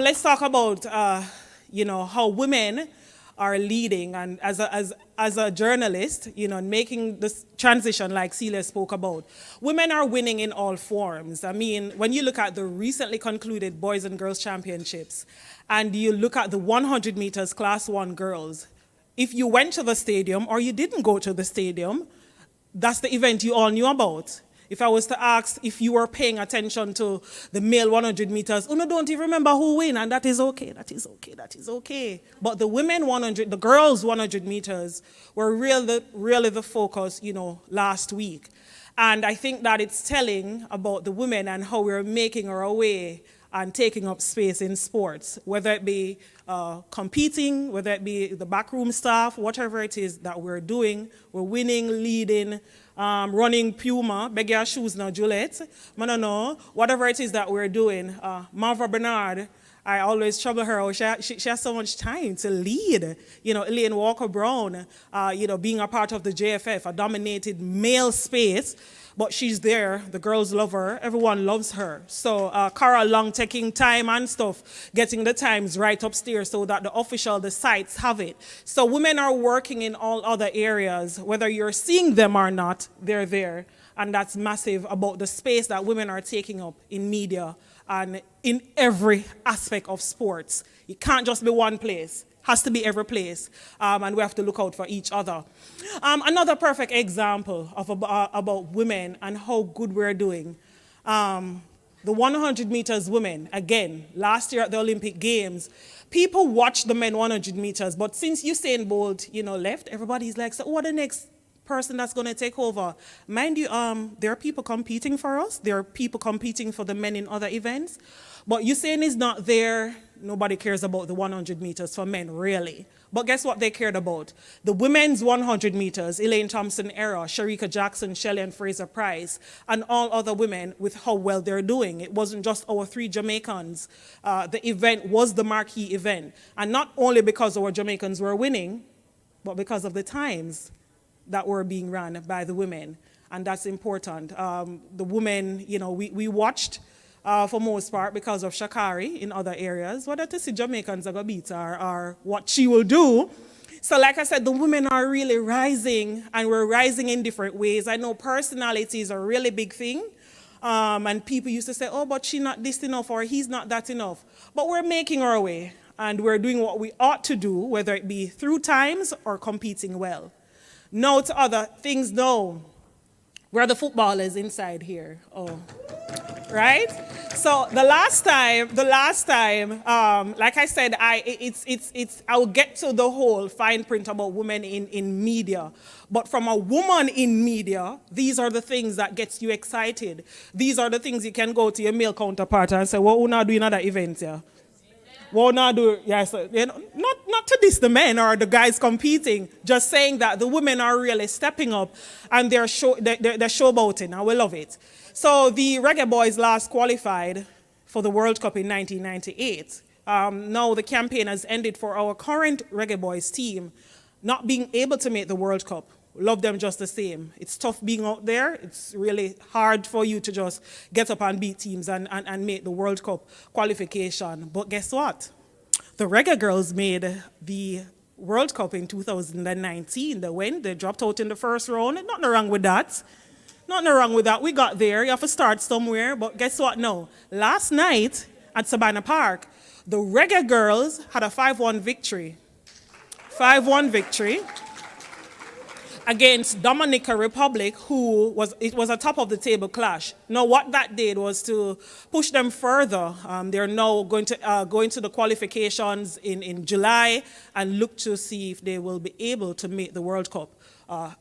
let's talk about, how women are leading, and as a journalist, making this transition like Celia spoke about. Women are winning in all forms. I mean, when you look at the recently concluded Boys and Girls Championships, and you look at the 100 meters Class 1 girls, if you went to the stadium or you didn't go to the stadium, that's the event you all knew about. If I was to ask if you were paying attention to the male 100 meters, Uno don't even remember who win, and that is okay, that is okay, that is okay. But the women 100, the girls 100 meters were really the focus, last week. And I think that it's telling about the women and how we're making our way and taking up space in sports, whether it be competing, whether it be the backroom staff, whatever it is that we're doing, we're winning, leading, running Puma, beg your shoes now, Juliet. I don't know, whatever it is that we're doing. Marva Bernard, I always trouble her. She has so much time to lead. Elaine Walker-Brown, being a part of the JFF, a dominated male space. But she's there, the girls love her, everyone loves her. So Cara Long taking time and stuff, getting the times right upstairs so that the sites have it. So women are working in all other areas, whether you're seeing them or not, they're there. And that's massive about the space that women are taking up in media and in every aspect of sports. It can't just be one place. Has to be every place, and we have to look out for each other. Another perfect example of about women and how good we're doing. The 100 meters women, again, last year at the Olympic Games, people watched the men 100 meters, but since Usain Bolt, left, everybody's like, so what the next person that's going to take over? Mind you, there are people competing for us. There are people competing for the men in other events. But Usain is not there. Nobody cares about the 100 meters for men, really. But guess what they cared about? The women's 100 meters, Elaine Thompson-Era, Sharika Jackson, Shelley and Fraser Price, and all other women with how well they're doing. It wasn't just our 3 Jamaicans. The event was the marquee event. And not only because our Jamaicans were winning, but because of the times that were being run by the women. And that's important. The women, we watched for most part because of Shakari in other areas, whether to see Jamaicans are going to beat her or what she will do. So like I said, the women are really rising, and we're rising in different ways. I know personality is a really big thing. And people used to say, oh, but she's not this enough or he's not that enough. But we're making our way, and we're doing what we ought to do, whether it be through times or competing well. No to other things, no. We're the footballers inside here. Oh, right? So the last time, like I said, I will get to the whole fine print about women in media. But from a woman in media, these are the things that gets you excited. These are the things you can go to your male counterpart and say, well, we're not doing another event here. Well, not do yes, not to diss the men or the guys competing, just saying that the women are really stepping up and they're showboating, and we love it. So the Reggae boys last qualified for the World Cup in 1998. Now the campaign has ended for our current Reggae boys team not being able to make the World Cup. Love them just the same. It's tough being out there. It's really hard for you to just get up and beat teams and make the World Cup qualification. But guess what? The Reggae girls made the World Cup in 2019. They dropped out in the first round. Nothing wrong with that. Nothing wrong with that. We got there. You have to start somewhere. But guess what? No. Last night at Savannah Park, the Reggae girls had a 5-1 victory. 5-1 victory against Dominica Republic, it was a top of the table clash. Now what that did was to push them further. They're now going to the qualifications in July and look to see if they will be able to make the World Cup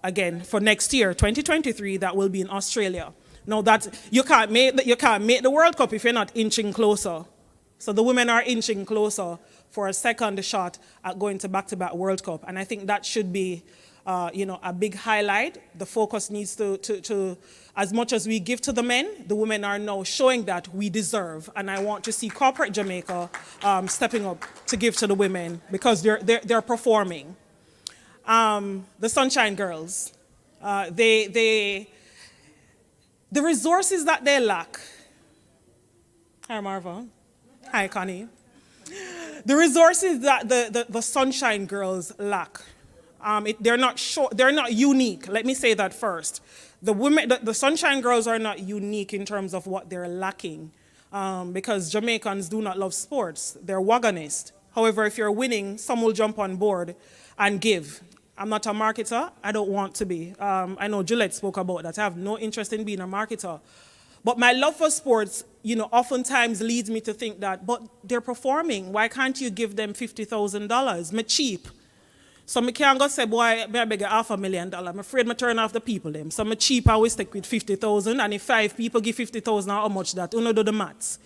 again for next year, 2023. That will be in Australia. Now that you can't make the World Cup if you're not inching closer. So the women are inching closer for a second shot at going to back-to-back World Cup, and I think that should be a big highlight. The focus needs to, as much as we give to the men, the women are now showing that we deserve. And I want to see corporate Jamaica stepping up to give to the women because they're performing. The Sunshine Girls, the resources that they lack. Hi, Marva. Hi, Connie. The resources that the Sunshine Girls lack, they're not unique. Let me say that first. The Sunshine Girls are not unique in terms of what they're lacking, because Jamaicans do not love sports. They're wagonist. However, if you're winning, some will jump on board and give. I'm not a marketer. I don't want to be. I know Gillette spoke about that. I have no interest in being a marketer. But my love for sports, oftentimes leads me to think that, but they're performing. Why can't you give them $50,000? Me cheap. So me can't go say, boy, I beg $500,000. I'm afraid me turn off the people them. So me cheap, I will stick with 50,000. And if 5 people give 50,000, how much that? You do the maths.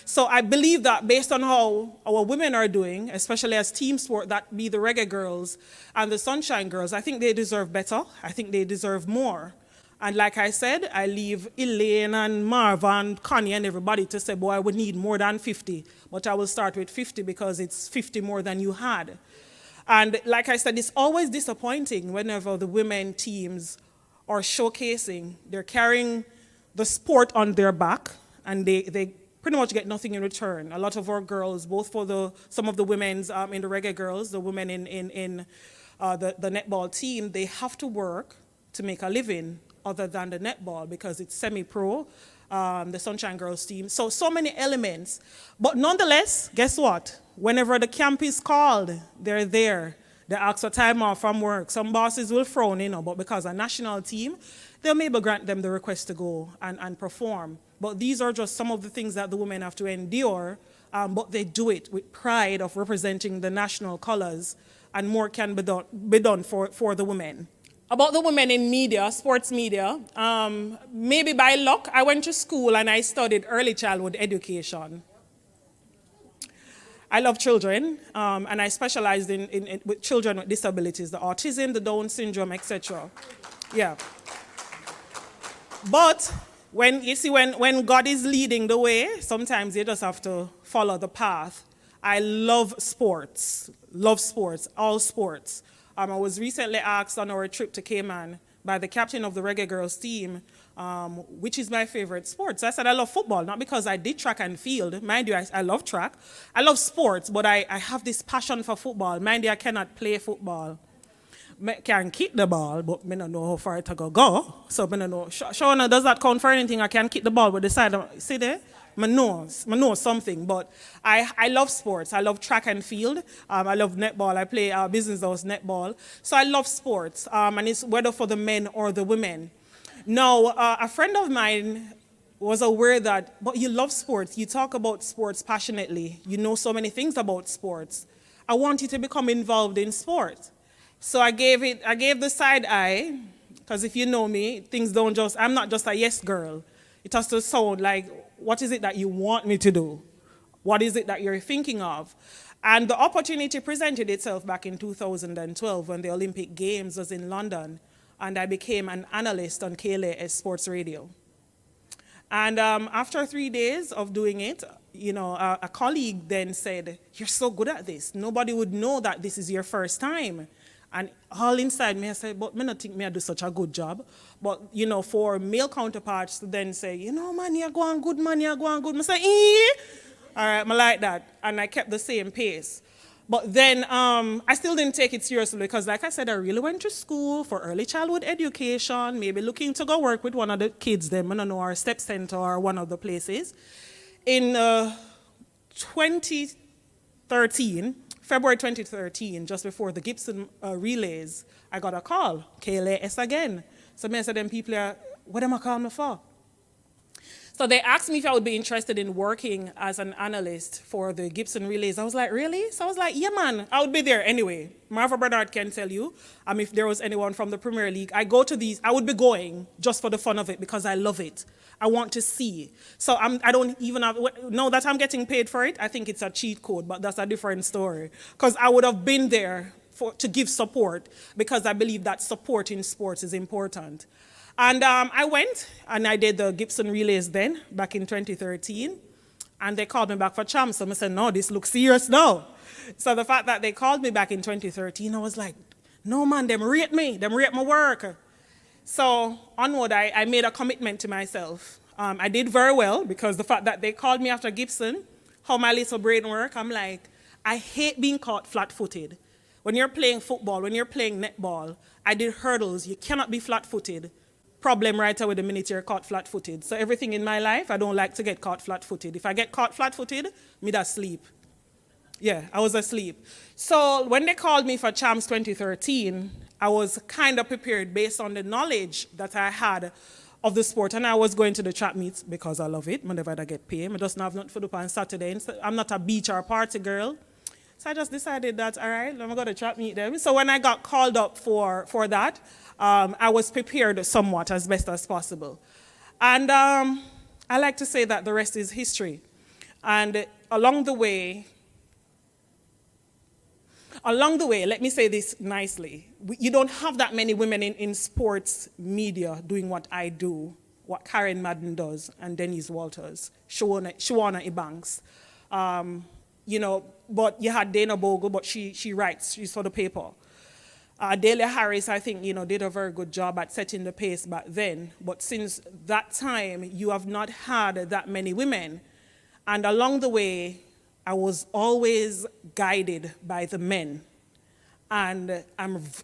So I believe that based on how our women are doing, especially as team sport, that be the Reggae Girls and the Sunshine Girls, I think they deserve better. I think they deserve more. And like I said, I leave Elaine and Marv and Connie and everybody to say, boy, I would need more than 50. But I will start with 50 because it's 50 more than you had. And like I said, it's always disappointing whenever the women teams are showcasing. They're carrying the sport on their back, and they pretty much get nothing in return. A lot of our girls, both for some of the women's in the Reggae Girls, the women in the netball team, they have to work to make a living other than the netball because it's semi-pro, the Sunshine Girls team. So many elements. But nonetheless, guess what? Whenever the camp is called, they're there. They ask for time off from work. Some bosses will frown, but because a national team, they'll maybe grant them the request to go and perform. But these are just some of the things that the women have to endure, but they do it with pride of representing the national colors, and more can be done for the women. About the women in media, sports media, maybe by luck, I went to school and I studied early childhood education. I love children, and I specialized with children with disabilities, the autism, the Down syndrome, etc. Yeah. But when God is leading the way, sometimes you just have to follow the path. I love sports, all sports. I was recently asked on our trip to Cayman by the captain of the Reggae Girls team, which is my favorite sport. So I said I love football, not because I did track and field. Mind you, I love track. I love sports, but I have this passion for football. Mind you, I cannot play football. I can kick the ball, but I don't know how far it go. So I don't know. Shauna, does that count for anything? I can kick the ball with the side. See there? I know something, but I love sports. I love track and field. I love netball. I play business house netball. So I love sports, and it's whether for the men or the women. Now, a friend of mine was aware that, but you love sports. You talk about sports passionately. You know so many things about sports. I want you to become involved in sport. So I gave the side eye, because if you know me, I'm not just a yes girl. It has to sound like, what is it that you want me to do? What is it that you're thinking of? And the opportunity presented itself back in 2012 when the Olympic Games was in London, and I became an analyst on KLAS Sports Radio. And after 3 days of doing it, a colleague then said, "You're so good at this. Nobody would know that this is your first time." And all inside me, I said, but I don't think I do such a good job. But, for male counterparts to then say, man, you're going good, man, you're going good. I say, all right, I like that. And I kept the same pace. But then I still didn't take it seriously because, like I said, I really went to school for early childhood education, maybe looking to go work with one of the kids, them, I don't know, our step center or one of the places. In 2013, February 2013, just before the Gibson relays, I got a call, KLAS again. So I said, them people are, what am I calling me for? So they asked me if I would be interested in working as an analyst for the Gibson relays. I was like, really? So I was like, yeah, man, I would be there anyway. Marva Bernard can tell you, if there was anyone from the Premier League, I go to these, I would be going just for the fun of it because I love it. I want to see. So I don't even know that I'm getting paid for it. I think it's a cheat code, but that's a different story. Because I would have been there to give support because I believe that support in sports is important. And I went and I did the Gibson relays then, back in 2013. And they called me back for champs. So I said, no, this looks serious now. So the fact that they called me back in 2013, I was like, no, man, them rate me. Them rate my work. So onward, I made a commitment to myself. I did very well because the fact that they called me after Gibson, how my little brain work, I'm like, I hate being caught flat-footed. When you're playing football, when you're playing netball, I did hurdles. You cannot be flat-footed. Problem right away the minute you're caught flat-footed. So everything in my life, I don't like to get caught flat-footed. If I get caught flat-footed, me da sleep. Yeah, I was asleep. So when they called me for Champs 2013, I was kind of prepared based on the knowledge that I had of the sport. And I was going to the track meets because I love it. Whenever I get paid, I just have nothing for do on Saturday. I'm not a beach or a party girl. So I just decided that, all right, let me go to track meet them. So when I got called up for that, I was prepared somewhat as best as possible. And I like to say that the rest is history. And along the way, let me say this nicely. You don't have that many women in sports media doing what I do, what Karen Madden does, and Denise Walters, Shawana Ebanks. But you had Dana Bogle, but she writes, she's for the paper. Delia Harris, I think, did a very good job at setting the pace back then. But since that time, you have not had that many women. And along the way, I was always guided by the men. And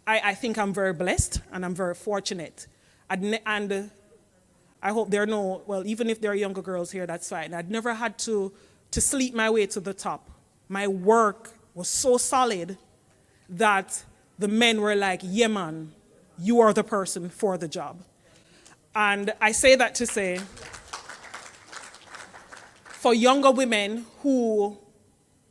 I think I'm very blessed and I'm very fortunate. And I hope there are no, well, even if there are younger girls here, that's fine. I'd never had to sleep my way to the top. My work was so solid that the men were like, yeah, man, you are the person for the job. And I say that to say, for younger women who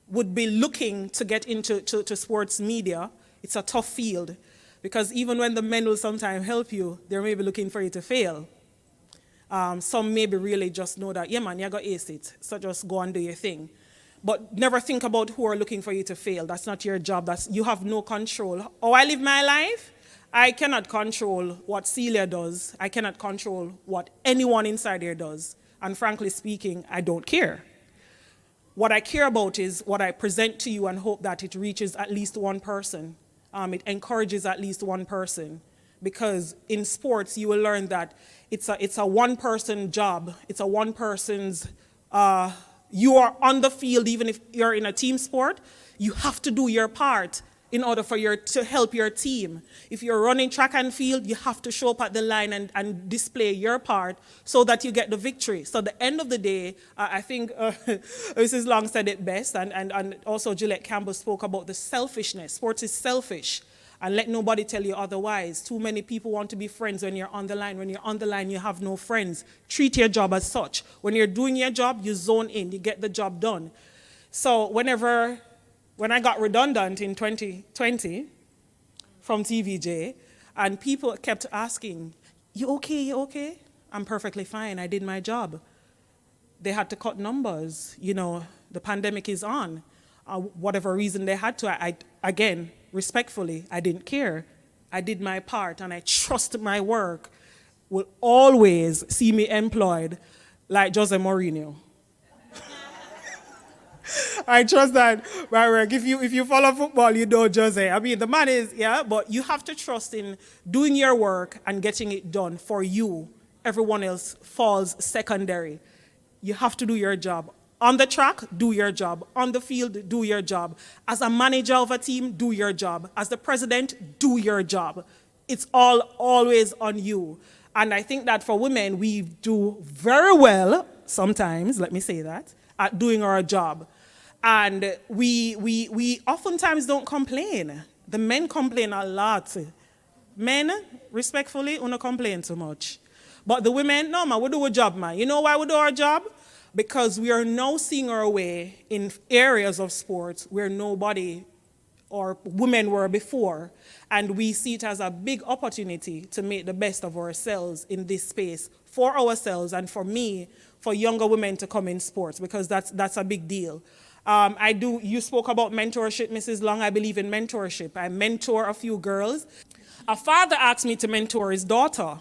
would be looking to get into sports media, it's a tough field. Because even when the men will sometimes help you, they're maybe looking for you to fail. Some maybe really just know that, yeah, man, you got to ace it. So just go and do your thing. But never think about who are looking for you to fail. That's not your job. You have no control. Oh, I live my life. I cannot control what Celia does. I cannot control what anyone inside here does. And frankly speaking, I don't care. What I care about is what I present to you and hope that it reaches at least one person. It encourages at least one person. Because in sports, you will learn that it's a one-person job. It's a one-person's, you are on the field, even if you're in a team sport, you have to do your part in order to help your team. If you're running track and field, you have to show up at the line and display your part so that you get the victory. So at the end of the day, I think Mrs. Long said it best, and also Gillette Campbell spoke about the selfishness. Sports is selfish. And let nobody tell you otherwise. Too many people want to be friends when you're on the line. When you're on the line, you have no friends. Treat your job as such. When you're doing your job, you zone in. You get the job done. So when I got redundant in 2020 from TVJ, and people kept asking, you okay, you okay? I'm perfectly fine. I did my job. They had to cut numbers. The pandemic is on. Whatever reason they had to, I again, respectfully, I didn't care. I did my part, and I trust my work will always see me employed like Jose Mourinho. I trust that my work. If you follow football, you know Jose. I mean, the man is, yeah, but you have to trust in doing your work and getting it done for you. Everyone else falls secondary. You have to do your job. On the track, do your job. On the field, do your job. As a manager of a team, do your job. As the president, do your job. It's always on you. And I think that for women, we do very well, sometimes, let me say that, at doing our job. And we oftentimes don't complain. The men complain a lot. Men, respectfully, we don't complain too much. But the women, no, man, we do our job, man. You know why we do our job? Because we are now seeing our way in areas of sports where nobody or women were before. And we see it as a big opportunity to make the best of ourselves in this space for ourselves and for me, for younger women to come in sports, because that's a big deal. You spoke about mentorship, Mrs. Long. I believe in mentorship. I mentor a few girls. A father asked me to mentor his daughter,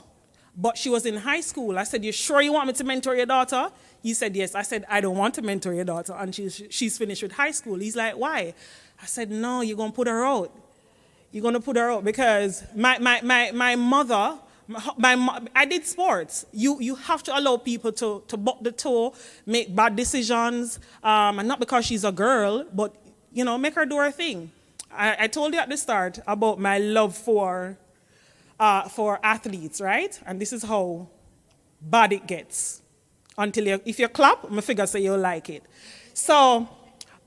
but she was in high school. I said, you sure you want me to mentor your daughter? He said, yes. I said, I don't want to mentor your daughter, and she's finished with high school. He's like, why? I said, no, you're going to put her out. You're going to put her out because my mother I did sports. You have to allow people to buck the toe, make bad decisions, and not because she's a girl, but make her do her thing. I told you at the start about my love for athletes, right? And this is how bad it gets. If you clap, my figure say you'll like it. So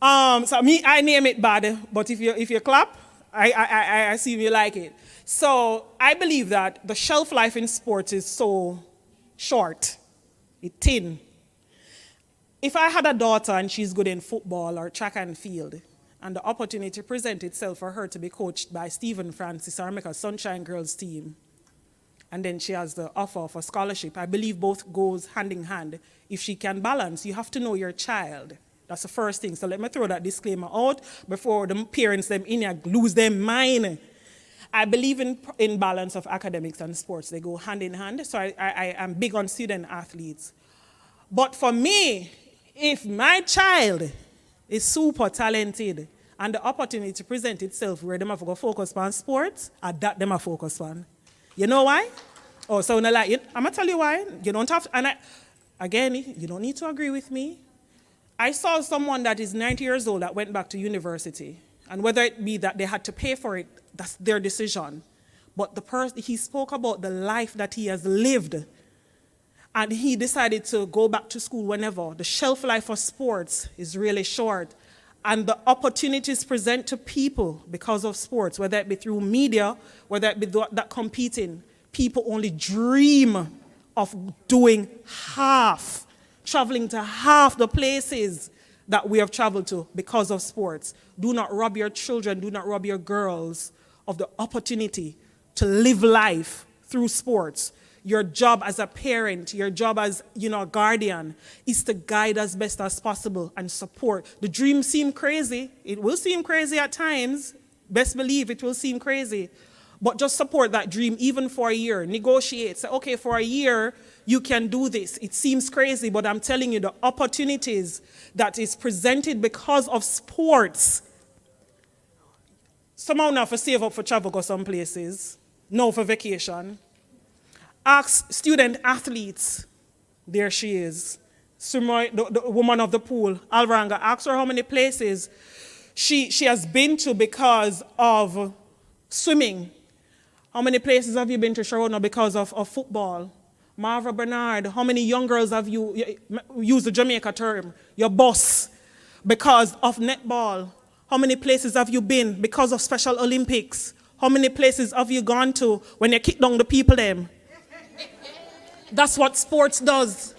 I name it bad, but if you clap, I assume you like it. So I believe that the shelf life in sports is so short, it's thin. If I had a daughter and she's good in football or track and field, and the opportunity presents itself for her to be coached by Stephen Francis or make a Sunshine Girls team, and then she has the offer of a scholarship, I believe both goes hand in hand. If she can balance, you have to know your child. That's the first thing. So let me throw that disclaimer out before the parents them in here lose their mind. I believe in balance of academics and sports. They go hand in hand. So I am big on student athletes. But for me, if my child is super talented and the opportunity to present itself where them have to focus on sports, that them have focus on. You know why? Oh, so I'm going to tell you why. You don't have to, again, you don't need to agree with me. I saw someone that is 90 years old that went back to university. And whether it be that they had to pay for it, that's their decision. But he spoke about the life that he has lived. And he decided to go back to school whenever. The shelf life for sports is really short. And the opportunities present to people because of sports, whether it be through media, whether it be that competing, people only dream of doing half, traveling to half the places that we have traveled to because of sports. Do not rob your children, do not rob your girls of the opportunity to live life through sports. Your job as a parent, your job as a guardian is to guide as best as possible and support. The dream seems crazy. It will seem crazy at times. Best believe it will seem crazy. But just support that dream even for a year. Negotiate. Say, okay, for a year, you can do this. It seems crazy, but I'm telling you the opportunities that is presented because of sports. Somehow now for save up for travel go some places. No for vacation. Ask student athletes. There she is. Sumoy, the woman of the pool, Alvaranga. Ask her how many places she has been to because of swimming. How many places have you been to, Sharona, because of football? Marva Bernard, how many young girls have you used the Jamaica term, your boss, because of netball? How many places have you been because of Special Olympics? How many places have you gone to when you kick down the people them? That's what sports does.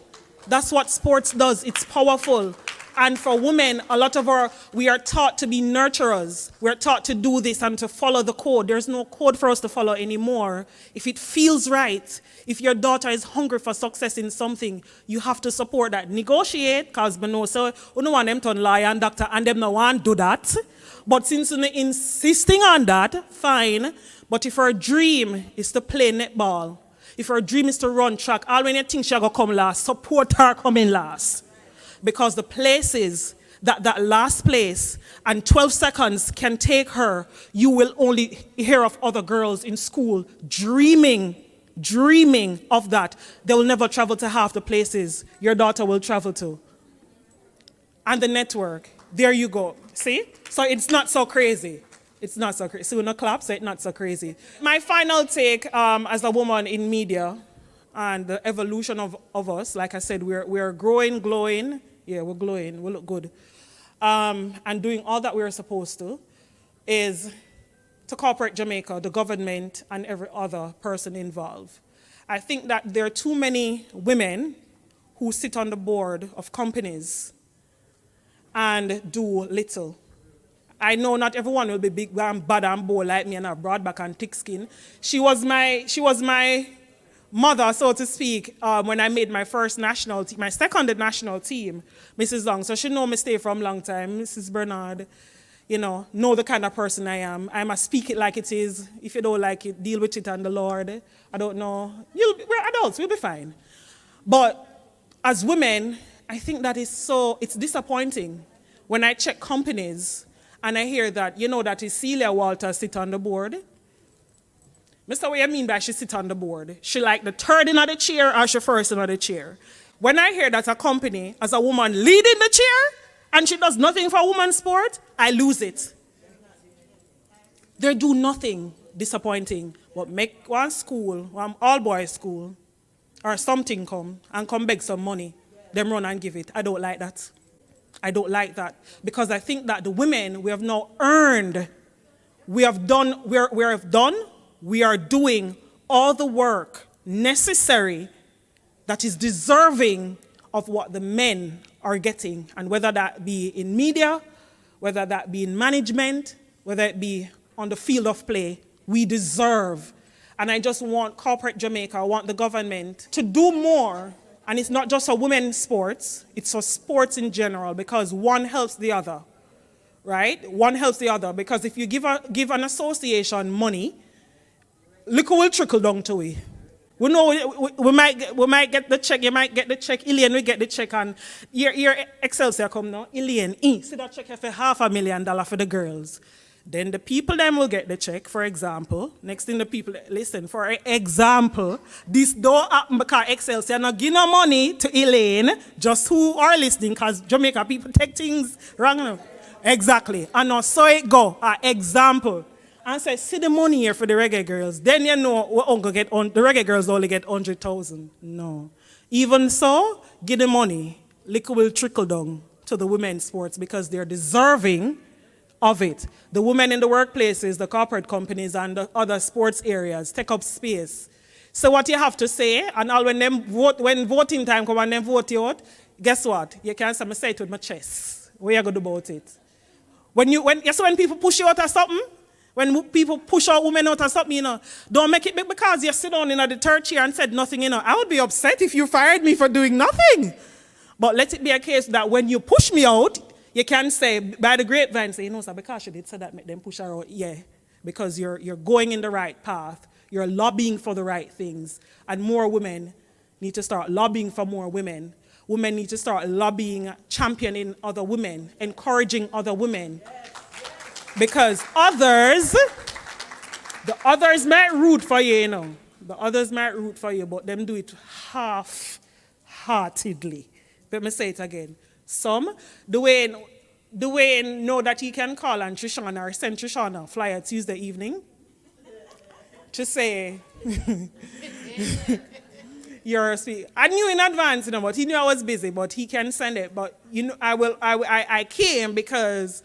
That's what sports does. It's powerful. And for women, a lot of we are taught to be nurturers. We're taught to do this and to follow the code. There's no code for us to follow anymore. If it feels right, if your daughter is hungry for success in something, you have to support that. Negotiate, because we know, so we don't want them to lie and doctor, and them no want to do that. But since you're insisting on that, fine. But if her dream is to play netball, if her dream is to run track, all when you think she's going to come last, support her coming last. Because the places, that last place, and 12 seconds can take her, you will only hear of other girls in school dreaming of that. They will never travel to half the places your daughter will travel to. And the network, there you go. See? So it's not so crazy. It's not so crazy. So when I clap, so it's not so crazy. My final take as a woman in media and the evolution of us, like I said, we're growing, glowing. Yeah, we're glowing, we look good. And doing all that we're supposed to is to corporate Jamaica, the government, and every other person involved. I think that there are too many women who sit on the board of companies and do little. I know not everyone will be big and bad and bold like me and have broad back and thick skin. She was my mother, so to speak, when I made my first national team, my second national team, Mrs. Long. So she know me stay from a long time. Mrs. Bernard, know the kind of person I am. I must speak it like it is. If you don't like it, deal with it on the Lord. I don't know. We're adults, we'll be fine. But as women, I think that it's disappointing when I check companies and I hear that, that is Celia Walters sit on the board. Mr. What you mean by she sit on the board? She like the third in the chair or she first in the chair? When I hear that a company as a woman leading the chair and she does nothing for women's sport, I lose it. They do nothing. Disappointing. But make one school, one all-boys school, or something come and come beg some money, them run and give it. I don't like that. I don't like that. Because I think that the women, we have now earned, we are doing all the work necessary that is deserving of what the men are getting. And whether that be in media, whether that be in management, whether it be on the field of play, we deserve. And I just want corporate Jamaica, I want the government to do more. And it's not just for women's sports, it's for sports in general, because one helps the other, right? One helps the other, because if you give an association money, look who will trickle down to it. We know we might get the check, you might get the check, Ilian will get the check, and your Excelsior come now, Ilian, see that check for $500,000 for the girls. Then the people them will get the check, for example. Next thing the people, listen, for example, this don't happen because Excelsior not give no money to Elaine, just who are listening, because Jamaica people take things wrong enough. Exactly. And now so it go, example. And say, see the money here for the Reggae girls. Then you know we only get on, the Reggae girls only get 100,000. No. Even so, give the money. Liquor will trickle down to the women's sports because they're deserving of it. The women in the workplaces, the corporate companies, and the other sports areas take up space. So what you have to say, and all when voting time comes and them vote you out, guess what? You can't say it with my chest. What you going to do about it? When people push you out of something, when people push out women out of something, you know, don't make it big because you sit down in the third chair and said nothing, you know. I would be upset if you fired me for doing nothing. But let it be a case that when you push me out, you can say, by the grapevine, say, you know, sir, because she did say that, make them push her out. Yeah, because you're going in the right path. You're lobbying for the right things. And more women need to start lobbying for more women. Women need to start lobbying, championing other women, encouraging other women. Because the others might root for you, you know. The others might root for you, but them do it half-heartedly. Let me say it again. Some, the way know that he can call on Trishana or send Trishana flyer Tuesday evening to say, you're sweet. I knew in advance, you know, but he knew I was busy, but he can send it. But, you know, I came because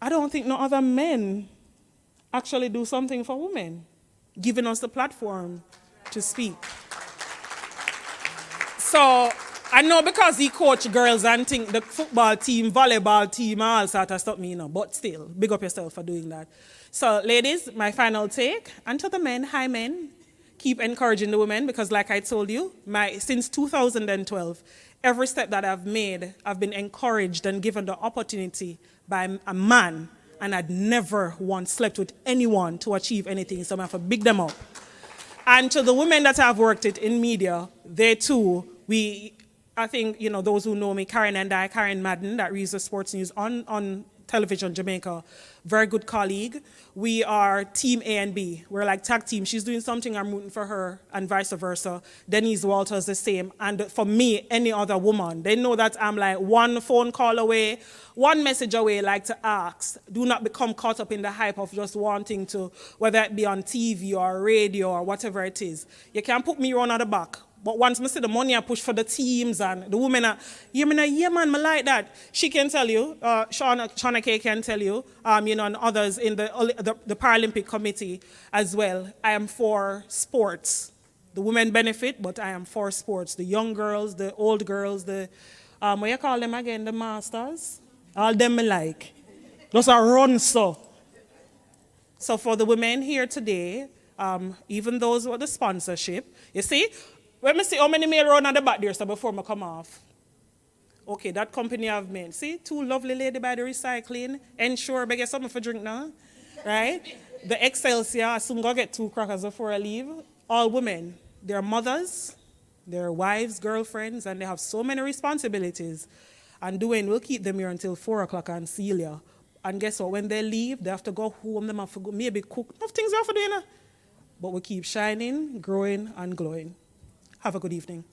I don't think no other men actually do something for women, giving us the platform to speak. So, I know because he coach Girlz and think the football team, volleyball team, all sort of stuff, you know, but still, big up yourself for doing that. So, ladies, my final take, and to the men, hi men, keep encouraging the women because like I told you, since 2012, every step that I've made, I've been encouraged and given the opportunity by a man, and I'd never once slept with anyone to achieve anything, so I have to big them up. And to the women that I've worked with in media, they too, I think, you know, those who know me, Karen Madden, that reads the sports news on television, Jamaica, very good colleague. We are team A and B. We're like tag team. She's doing something, I'm rooting for her, and vice versa. Denise Walters the same. And for me, any other woman, they know that I'm like one phone call away, one message away, like to ask. Do not become caught up in the hype of just wanting to, whether it be on TV or radio or whatever it is. You can put me on at the back. But once I see the money I push for the teams and the women are, yeah man, I like that. She can tell you, Shauna K can tell you, you know, and others in the Paralympic committee as well. I am for sports. The women benefit, but I am for sports. The young girls, the old girls, the, what you call them again, the masters? All them I like. Those are run so. So for the women here today, even those with the sponsorship, you see, let me see how many may run on the back there so before I come off. Okay, that company I've made. See, two lovely lady by the recycling. Ensure, I get something for drink now. Right? The Excelsior, I soon go get 2 crackers before I leave. All women, they're mothers, they're wives, girlfriends, and they have so many responsibilities. And Dwayne will keep them here until 4 o'clock and Celia. And guess what? When they leave, they have to go home, they have to go, maybe cook. Enough things they have to do, you know? but we keep shining, growing, and glowing. Have a good evening.